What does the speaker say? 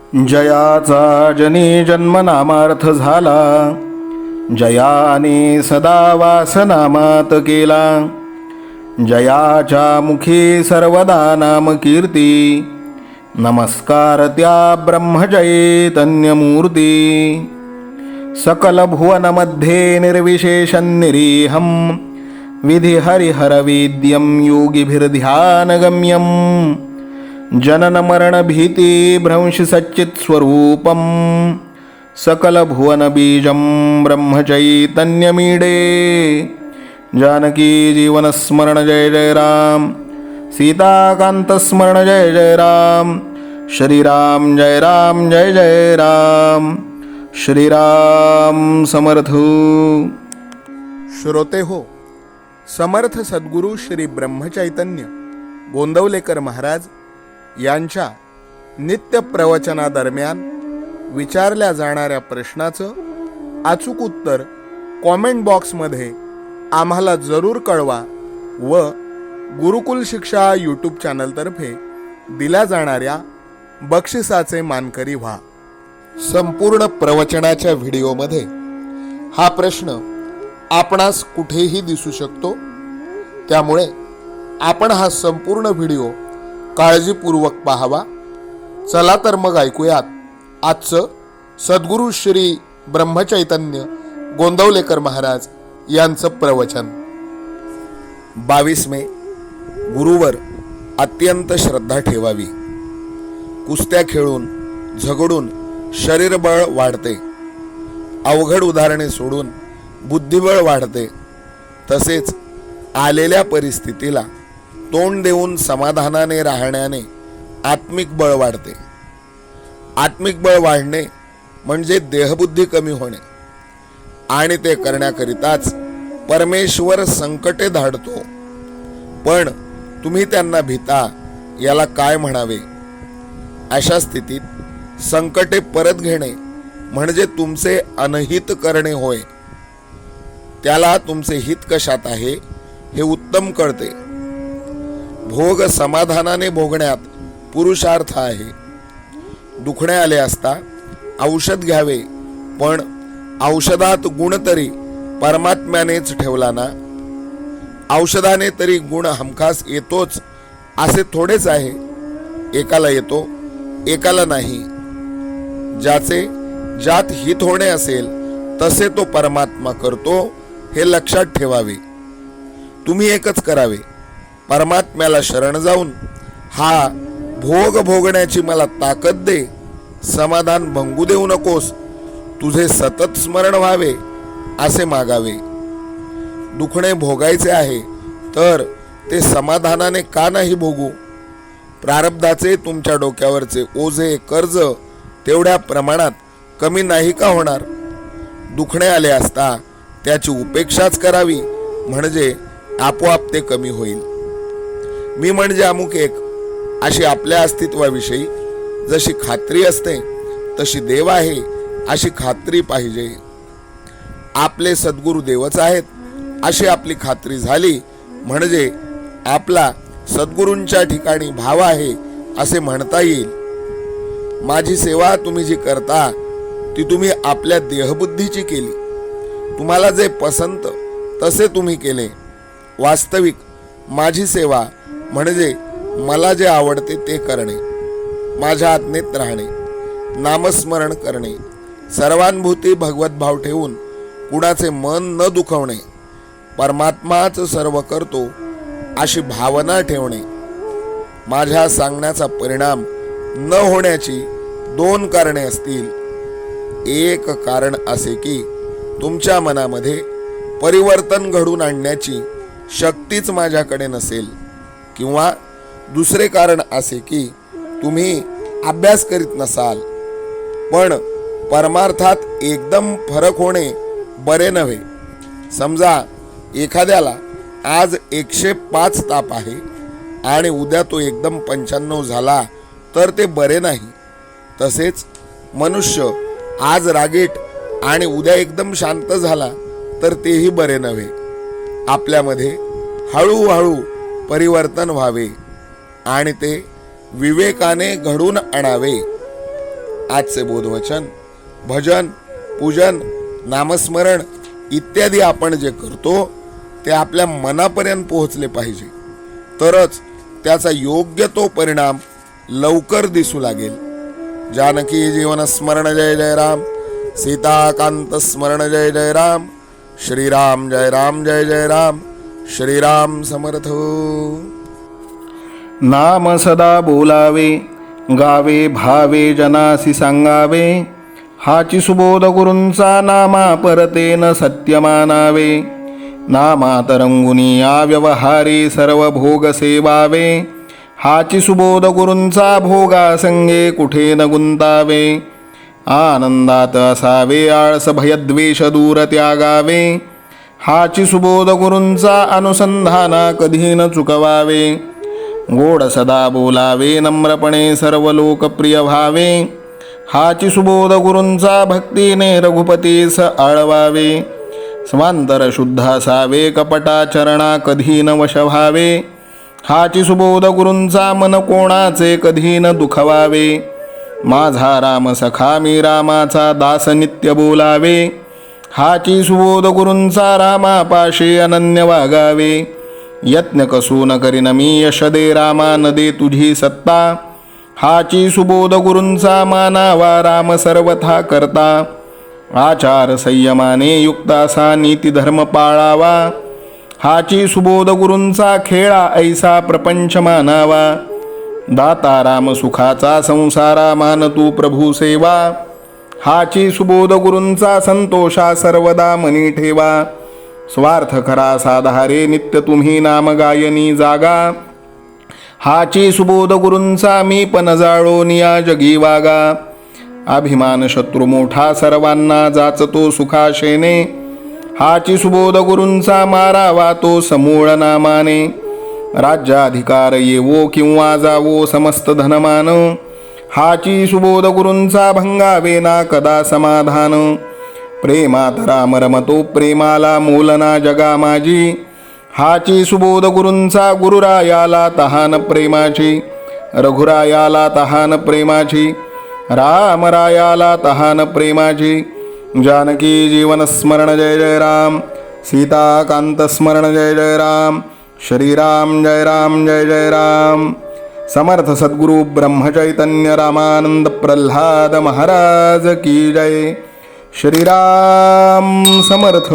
जयाचा जनी जन्मनामार्थ झाला, जयाने सदा वासनामात केला. जयाच्या मुखी सर्वदा नाम कीर्ती, नमस्कार त्या ब्रह्मचैतन्यमूर्ती. सकल भुवनमध्ये निर्विशेषं निरीहं, विधि हरिहरवेद्यं योगिभिर्ध्यानगम्यं. जनन मरण भीति भ्रंश सच्चित् स्वरूपं, सकल भुवन बीजं ब्रह्मचैतन्यमीडे. जानकी जीवन स्मरण जय जय राम, सीताकांत स्मरण जय जय राम. श्रीराम जय राम जय जय राम. श्रीराम समर्थ. श्रोते हो, समर्थ सद्गुरू श्री ब्रह्मचैतन्य गोंदवलेकर महाराज यांच्या नित्य प्रवचनादरम्यान विचारल्या जाणाऱ्या प्रश्नाचं अचूक उत्तर कॉमेंट बॉक्समध्ये आम्हाला जरूर कळवा व गुरुकुल शिक्षा यूट्यूब चॅनलतर्फे दिल्या जाणाऱ्या बक्षिसाचे मानकरी व्हा. संपूर्ण प्रवचनाच्या व्हिडिओमध्ये हा प्रश्न आपणास कुठेही दिसू शकतो, त्यामुळे आपण हा संपूर्ण व्हिडिओ काळजीपूर्वक पाहावा. चला तर मग ऐकूयात आजचं सद्गुरू श्री ब्रह्मचैतन्य गोंदवलेकर महाराज यांचं प्रवचन. 22 मे. गुरुवर अत्यंत श्रद्धा ठेवावी. कुस्त्या खेळून झगडून शरीरबळ वाढते, अवघड उदाहरणे सोडून बुद्धिबळ वाढते. तसेच आलेल्या परिस्थितीला तोंड देऊन समाधानाने राहण्याने आत्मिक बळ वाढते. आत्मिक बळ वाढणे म्हणजे देहबुद्धी कमी होणे, आणि ते करण्याकरिताच परमेश्वर संकटे धाडतो. पण तुम्ही त्यांना भीता, याला काय म्हणावे? अशा स्थितीत संकटे परत घेणे म्हणजे तुमचे अनहित करणे होय. त्याला तुमचे हित कशात आहे हे उत्तम कळते. भोग समाधानाने भोगण्यात पुरुषार्थ आहे. दुखणे आले असता औषध घ्यावे, पण औषधात गुण तरी परमात्म्यानेच ठेवला ना. औषधाने तरी गुण हमखास येतोच असे थोडेच आहे. एकाला येतो, एकाला नाही. ज्याचे ज्यात हित होणे असेल तसे तो परमात्मा करतो, हे लक्षात ठेवावे. तुम्ही एकच करावे, परमात्म्याला शरण जाऊन हा भोग भोगण्याची मला ताकद दे, समाधान भंगू देऊ नकोस, तुझे सतत स्मरण व्हावे असे मागावे. दुखणे भोगायचे आहे तर ते समाधानाने का नाही भोगू? प्रारब्धाचे तुमच्या डोक्यावरचे ओझे कर्ज तेवढ्या प्रमाणात कमी नाही का होणार? दुखणे आले असता त्याची उपेक्षाच करावी, म्हणजे आपोआप ते कमी होईल. मी म्हणजे अमुक एक अशी आपल्या अस्तित्वाविषयी जशी खात्री असते, तशी देव आहे अशी खात्री पाहिजे. आपले सद्गुरू देवच आहेत अशी आपली खात्री झाली म्हणजे आपला सद्गुरूंच्या ठिकाणी भाव आहे असे म्हणता येईल. माझी सेवा तुम्ही जी करता ती तुम्ही आपल्या देहबुद्धीची केली. तुम्हाला जे पसंत तसे तुम्ही केले. वास्तविक माझी सेवा म्हणजे मला जे आवडते ते करणे, माझ्या आज्ञेत राहणे, नामस्मरण करणे, सर्वानुभूती भगवत भाव ठेवून कुणाचे मन न दुखवणे, परमात्माच सर्व करतो अशी भावना ठेवणे. माझ्या सांगण्याचा परिणाम न होण्याची 2 कारणे असतील. एक कारण असे की तुमच्या मनामध्ये परिवर्तन घडून आणण्याची शक्तीच माझ्याकडे नसेल, किंवा दुसरे कारण असे की तुम्ही अभ्यास करीत नसाल. पण परमार्थात एकदम फरक होणे बरे नव्हे. समजा एखाद्याला आज 105 ताप आहे आणि उद्या तो एकदम 95 झाला तर ते बरे नाही. तसेच मनुष्य आज रागीट आणि उद्या एकदम शांत झाला तर तेही बरे नव्हे. आपल्यामध्ये हळूहळू परिवर्तन व्हावे आणि ते विवेकाने घडून आणावे. आजचे बोधवचन, भजन, पूजन, नामस्मरण इत्यादी आपण जे करतो ते आपल्या मनापर्यंत पोहोचले पाहिजे, तरच त्याचा योग्य तो परिणाम लवकर दिसू लागेल. जानकी जीवन स्मरण जय जय राम, सीताकांत स्मरण जय जय राम, श्रीराम जय राम जय जय राम, श्रीराम समर्थ. नाम सदा बोलावे, गावे भावे जनासी सांगावे, हाची सुबोध गुरूंचा नामा परतेन सत्य मानावे. नामात रंगुनी या व्यवहारी सर्व भोग सेवावे, हाची सुबोध गुरूंचा भोगा संगे कुठे न गुंतावे. आनंदात असावे आळस भयद्वेष दूर त्यागावे, हाची सुबोध गुरूंचा अनुसंधाना कधी न चुकवावे. गोड सदा बोलावे नम्रपणे सर्व लोकप्रिय व्हावे, हाची सुबोध गुरूंचा भक्तीने रघुपतीस आळवावे. स्वांतर शुद्ध असावे कपटाचरणा कधी न वश व्हावे, हाची सुबोध गुरूंचा मन कोणाचे कधी न दुखवावे. माझा राम सखा मी रामाचा दास नित्य बोलावे, हाची सुबोध गुरूंचा रामापाशी अनन्य वागावे. यत्न कसू न करीन मी यश दे रामा न दे तुझी सत्ता, हाची सुबोध गुरूंचा मानावा राम सर्वथा करता. आचार संयमाने युक्त असा नीती धर्म पाळावा, हाची सुबोध गुरूंचा खेळा ऐसा प्रपंच मानावा. दाता राम सुखाचा संसारा मान तू प्रभू सेवा, हाची सुबोध गुरूंचा संतोषा सर्वदा मनी ठेवा. स्वार्थ खरा साधारे नित्य तुम्ही नाम गायनी जागा, हाची सुबोध गुरूंचा मी पण जाळोन या जगी वागा. अभिमान शत्रू मोठा सर्वांना जाचतो सुखाशेने, हाची सुबोध गुरूंचा मारावा तो समूळ नामाने. राज्याधिकार येवो किंवा जावो समस्त धनमान, हाची सुबोध गुरूंचा भंगावे ना कदा समाधान. प्रेमात राम रमतो प्रेमाला मोलना जगा माझी, हाची सुबोध गुरूंचा गुरुरायाला तहान प्रेमाची. रघुरायाला तहान प्रेमाची, रामरायाला तहान प्रेमाची. जानकी जीवन स्मरण जय जय राम, सीताकांत स्मरण जय जय राम, श्रीराम जय राम जय जय राम. समर्थ सद्गुरु ब्रह्मचैतन्य रामानंद प्रल्हाद महाराज की जय. श्रीराम समर्थ.